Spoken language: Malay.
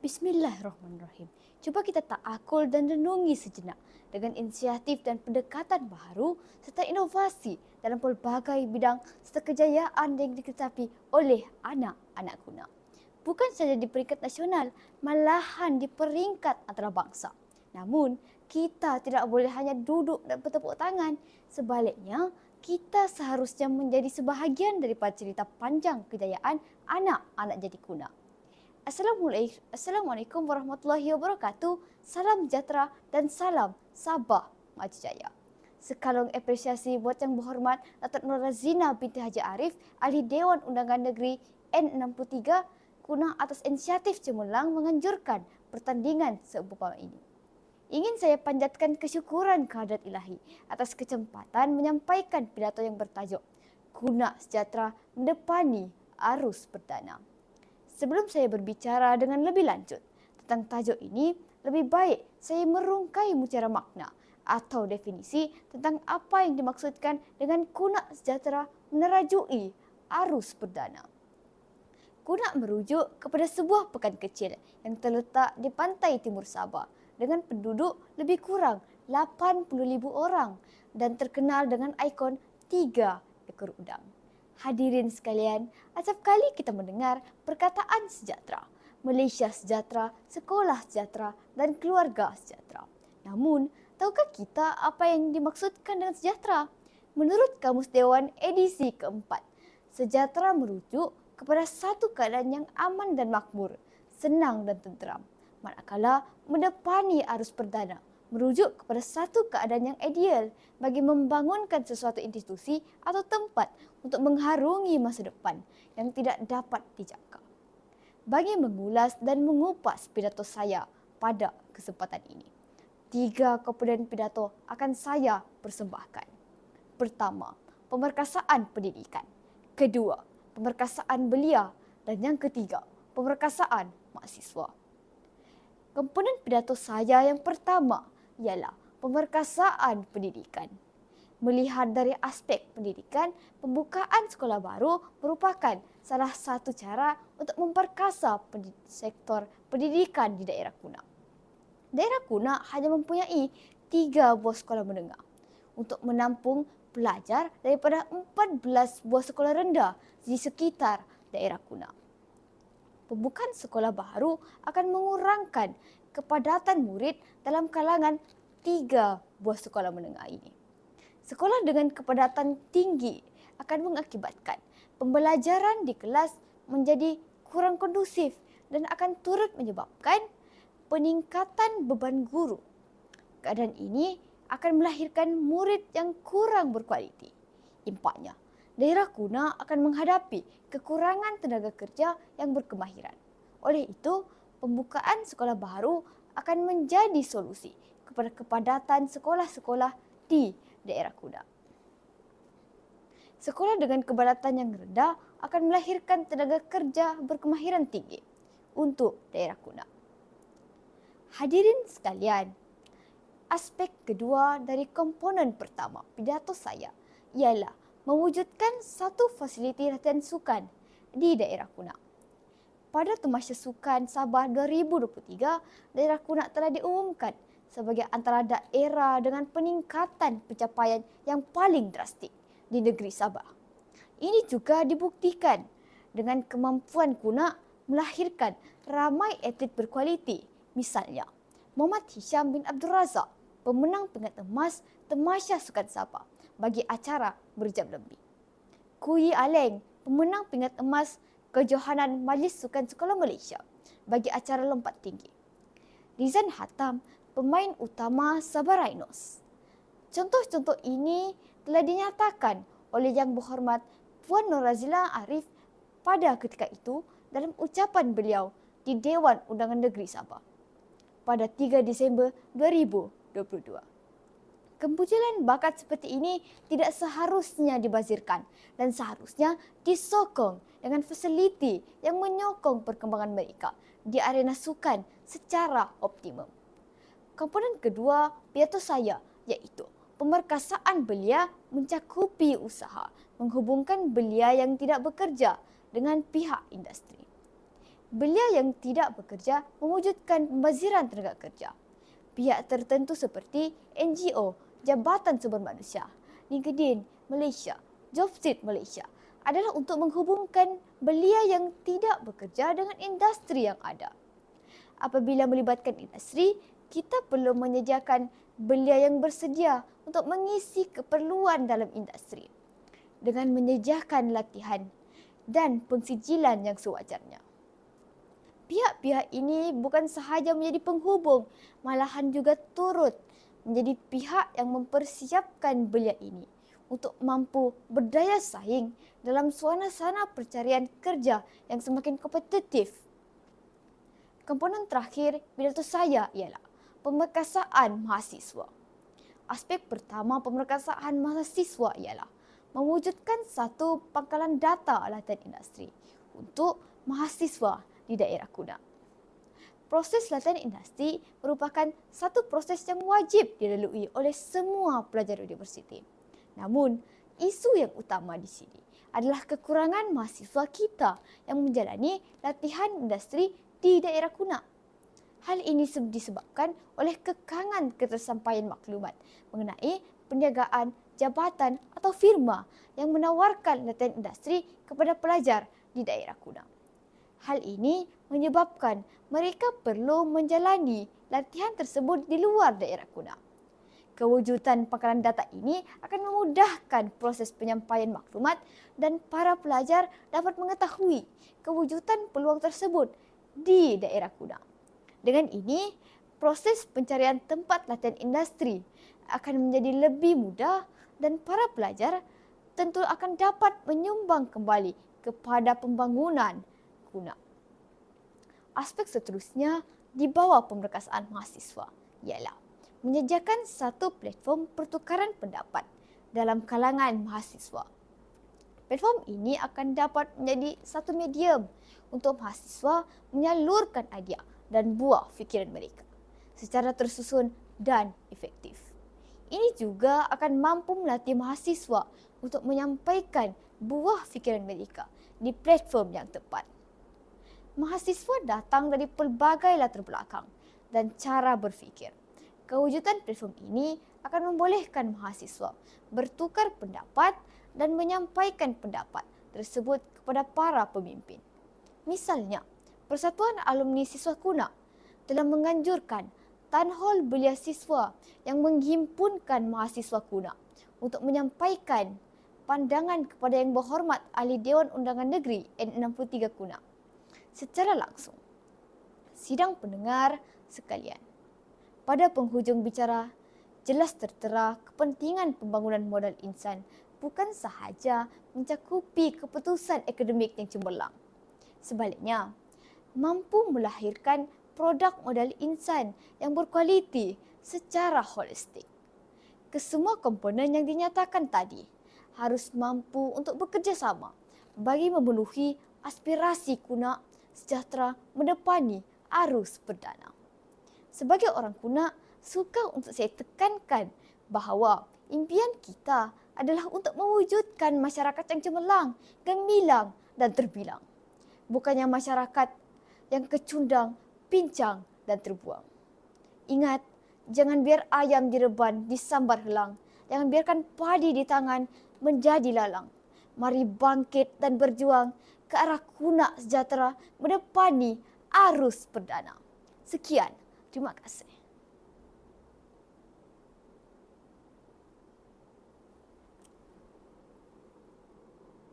Bismillahirrahmanirrahim. Cuba kita ta'akul dan renungi sejenak dengan inisiatif dan pendekatan baru serta inovasi dalam pelbagai bidang serta kejayaan yang dikecapi oleh anak-anak guna. Bukan saja di peringkat nasional, malahan di peringkat antarabangsa. Namun, kita tidak boleh hanya duduk dan bertepuk tangan. Sebaliknya, kita seharusnya menjadi sebahagian daripada cerita panjang kejayaan anak-anak jadi guna. Assalamualaikum warahmatullahi wabarakatuh. Salam sejahtera dan salam Sabah Maju Jaya. Sekalung apresiasi buat Yang Berhormat Datuk Nur Razina binti Haji Arif, Ahli Dewan Undangan Negeri N63 guna atas inisiatif cemerlang menganjurkan pertandingan seumpama ini. Ingin saya panjatkan kesyukuran kehadrat Ilahi atas kesempatan menyampaikan pidato yang bertajuk Guna Sejahtera Mendepani Arus Perdana. Sebelum saya berbicara dengan lebih lanjut tentang tajuk ini, lebih baik saya merungkai mutiara makna atau definisi tentang apa yang dimaksudkan dengan guna sejahtera menerajui arus perdana. Guna merujuk kepada sebuah pekan kecil yang terletak di pantai timur Sabah dengan penduduk lebih kurang 80,000 orang dan terkenal dengan ikon 3 ekor udang. Hadirin sekalian, acap kali kita mendengar perkataan sejahtera, Malaysia sejahtera, sekolah sejahtera dan keluarga sejahtera. Namun, tahukah kita apa yang dimaksudkan dengan sejahtera? Menurut Kamus Dewan edisi keempat, sejahtera merujuk kepada satu keadaan yang aman dan makmur, senang dan tenteram. Manakala mendepani arus perdana merujuk kepada satu keadaan yang ideal bagi membangunkan sesuatu institusi atau tempat untuk mengharungi masa depan yang tidak dapat dijangka. Bagi mengulas dan mengupas pidato saya pada kesempatan ini, 3 komponen pidato akan saya persembahkan. Pertama, pemerkasaan pendidikan. Kedua, pemerkasaan belia. Dan yang ketiga, pemerkasaan mahasiswa. Komponen pidato saya yang pertama ialah pemerkasaan pendidikan. Melihat dari aspek pendidikan, pembukaan sekolah baru merupakan salah satu cara untuk memperkasa sektor pendidikan di daerah Kuna. Daerah Kuna hanya mempunyai 3 buah sekolah menengah untuk menampung pelajar daripada 14 buah sekolah rendah di sekitar daerah Kuna. Pembukaan sekolah baru akan mengurangkan kepadatan murid dalam kalangan 3 buah sekolah menengah ini. Sekolah dengan kepadatan tinggi akan mengakibatkan pembelajaran di kelas menjadi kurang kondusif dan akan turut menyebabkan peningkatan beban guru. Keadaan ini akan melahirkan murid yang kurang berkualiti. Impaknya, daerah Kuna akan menghadapi kekurangan tenaga kerja yang berkemahiran. Oleh itu, pembukaan sekolah baru akan menjadi solusi kepada kepadatan sekolah-sekolah di daerah Kuna. Sekolah dengan kepadatan yang rendah akan melahirkan tenaga kerja berkemahiran tinggi untuk daerah Kuna. Hadirin sekalian, aspek kedua dari komponen pertama pidato saya ialah mewujudkan satu fasiliti latihan sukan di daerah Kuna. Pada Tamasya Sukan Sabah 2023, daerah Kuna telah diumumkan sebagai antara daerah dengan peningkatan pencapaian yang paling drastik di negeri Sabah. Ini juga dibuktikan dengan kemampuan Kuna melahirkan ramai atlet berkualiti. Misalnya, Muhammad Hisham bin Abdul Razak, pemenang pingat emas Tamasya Sukan Sabah bagi acara berjam lebih. Kui Aleng, pemenang pingat emas Kejohanan Majlis Sukan Sekolah Malaysia bagi acara lompat tinggi. Rizan Hatam, pemain utama Sabah Rhinos. Contoh-contoh ini telah dinyatakan oleh Yang Berhormat Puan Nur Razina Arif pada ketika itu dalam ucapan beliau di Dewan Undangan Negeri Sabah pada 3 Disember 2022. Kemunculan bakat seperti ini tidak seharusnya dibazirkan dan seharusnya disokong dengan fasiliti yang menyokong perkembangan mereka di arena sukan secara optimum. Komponen kedua pidato saya iaitu pemerkasaan belia mencakupi usaha menghubungkan belia yang tidak bekerja dengan pihak industri. belia yang tidak bekerja mewujudkan pembaziran tenaga kerja. Pihak tertentu seperti NGO, Jabatan Sumber Manusia, LinkedIn Malaysia, Jobseek Malaysia adalah untuk menghubungkan belia yang tidak bekerja dengan industri yang ada. Apabila melibatkan industri, kita perlu menyediakan belia yang bersedia untuk mengisi keperluan dalam industri dengan menyediakan latihan dan pensijilan yang sewajarnya. Pihak-pihak ini bukan sahaja menjadi penghubung, malahan juga turut menjadi pihak yang mempersiapkan belia ini untuk mampu berdaya saing dalam suasana pencarian kerja yang semakin kompetitif. Komponen terakhir pidato saya ialah pemerkasaan mahasiswa. Aspek pertama pemerkasaan mahasiswa ialah mewujudkan satu pangkalan data latihan industri untuk mahasiswa di daerah Kuna. Proses latihan industri merupakan satu proses yang wajib dilalui oleh semua pelajar universiti. Namun, isu yang utama di sini adalah kekurangan mahasiswa kita yang menjalani latihan industri di daerah Kuna. Hal ini disebabkan oleh kekangan ketersampaian maklumat mengenai perniagaan, jabatan atau firma yang menawarkan latihan industri kepada pelajar di daerah Kuna. Hal ini menyebabkan mereka perlu menjalani latihan tersebut di luar daerah Kuna. Kewujudan pangkalan data ini akan memudahkan proses penyampaian maklumat dan para pelajar dapat mengetahui kewujudan peluang tersebut di daerah Kuna. Dengan ini, proses pencarian tempat latihan industri akan menjadi lebih mudah dan para pelajar tentu akan dapat menyumbang kembali kepada pembangunan Kuna. Aspek seterusnya di bawah pemerkasaan mahasiswa ialah menyediakan satu platform pertukaran pendapat dalam kalangan mahasiswa. Platform ini akan dapat menjadi satu medium untuk mahasiswa menyalurkan idea dan buah fikiran mereka secara tersusun dan efektif. Ini juga akan mampu melatih mahasiswa untuk menyampaikan buah fikiran mereka di platform yang tepat. Mahasiswa datang dari pelbagai latar belakang dan cara berfikir. Kewujudan platform ini akan membolehkan mahasiswa bertukar pendapat dan menyampaikan pendapat tersebut kepada para pemimpin. Misalnya, Persatuan Alumni Siswa Kuna telah menganjurkan Town Hall Belia Siswa yang menghimpunkan mahasiswa Kuna untuk menyampaikan pandangan kepada Yang Berhormat Ahli Dewan Undangan Negeri N63 Kuna secara langsung. Sidang pendengar sekalian, pada penghujung bicara, jelas tertera kepentingan pembangunan modal insan bukan sahaja mencakupi keputusan akademik yang cemerlang. Sebaliknya, mampu melahirkan produk modal insan yang berkualiti secara holistik. Kesemua komponen yang dinyatakan tadi harus mampu untuk bekerjasama bagi memenuhi aspirasi Kuna sejahtera mendepani arus perdana. Sebagai orang Kuna, suka untuk saya tekankan bahawa impian kita adalah untuk mewujudkan masyarakat yang cemerlang, gemilang dan terbilang. Bukannya masyarakat yang kecundang, pincang dan terbuang. Ingat, jangan biar ayam direban disambar helang. Jangan biarkan padi di tangan menjadi lalang. Mari bangkit dan berjuang ke arah Kuna sejahtera mendepani arus perdana. Sekian, terima kasih.